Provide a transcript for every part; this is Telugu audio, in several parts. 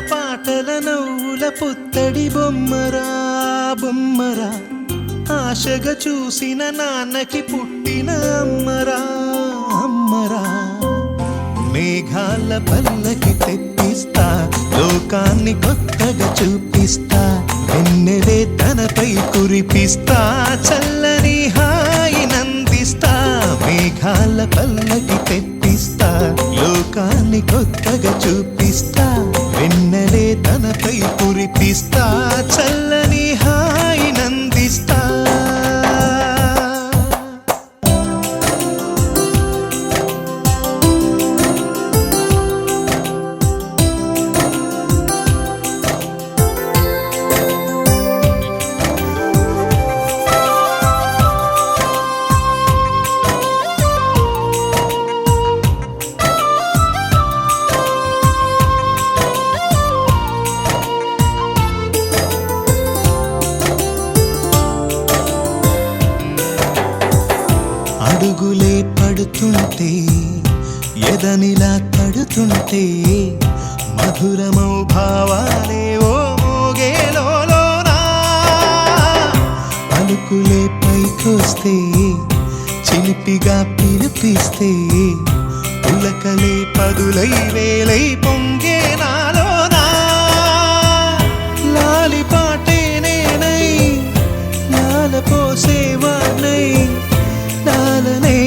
పాటల నవ్వుల పుత్తడి బొమ్మరా బొమ్మరా, ఆశగా చూసిన నాన్నకి పుట్టిన అమ్మరా అమ్మరా. మేఘాల పల్లకి తెప్పిస్తా, లోకాన్ని కొత్తగా చూపిస్తా, వెన్నెలే తనపై కురిపిస్తా, చల్లని హాయినందిస్తా. మేఘాల పల్లకి తెప్పిస్తా, లోకాన్ని కొత్తగా చూపిస్తా, వెన్నెలే తనపై కురిపిస్తా, చల్లని హాయినందిస్తా. అడుగులే పడుతుంటే, ఎదనిలా తడుతుంటే, మధురమౌ భావాలే ఓ మోగేలోనా. పలుకులే పైకొస్తే, చిలిపిగా పిలిపిస్తే, పులకలే పదులై వేలై పొంగే నాలోనా. లాలిపాటే నేనై లాలపోసేవాణ్ణై, లాలనే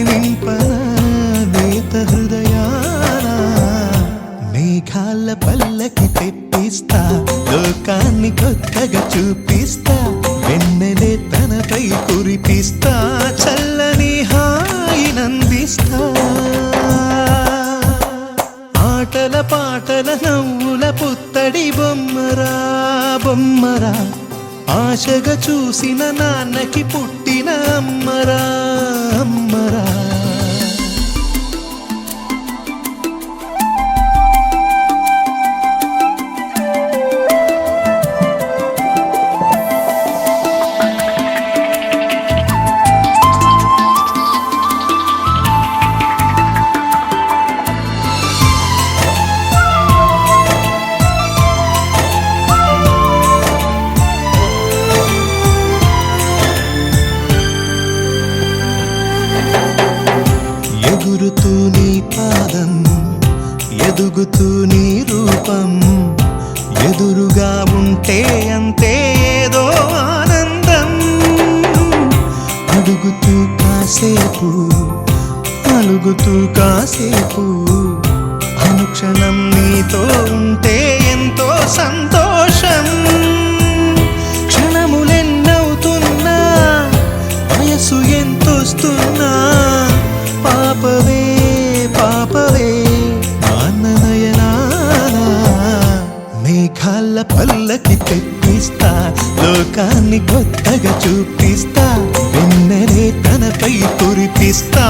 నింపనా నేత హృదయాన. మేఘాల పల్లకి తెప్పిస్తా, లోకాన్ని కొత్తగా చూపిస్తా, వెన్నెలే తనపై కురిపిస్తా, చల్లని హాయినందిస్తా. ఆటల పాటల నవ్వుల పుత్తడి బొమ్మరా బొమ్మరా, ఆశగా చూసిన నాన్నకి పుట్టిన అమ్మరా అమ్మరా. ఎగురుతూ నీ పాదం, ఎదుగుతూ నీ రూపం, ఎదురుగా ఉంటే అంతే ఏదో ఆనందం. అడుగుతూ కాసేపు, అలుగుతూ కాసేపు, అనుక్షణం నీతో ఉంటే ఎంతో సంతోషం. క్షణములెన్నవుతున్నా, వయసు ఎంతొస్తున్నా, పాపవే పాపవే నాన్ననయనానా. మేఘాల పల్లకి తెప్పిస్తా, లోకాన్ని కొత్తగా చూపిస్తా, వెన్నెలే తనపై కురిపిస్తా,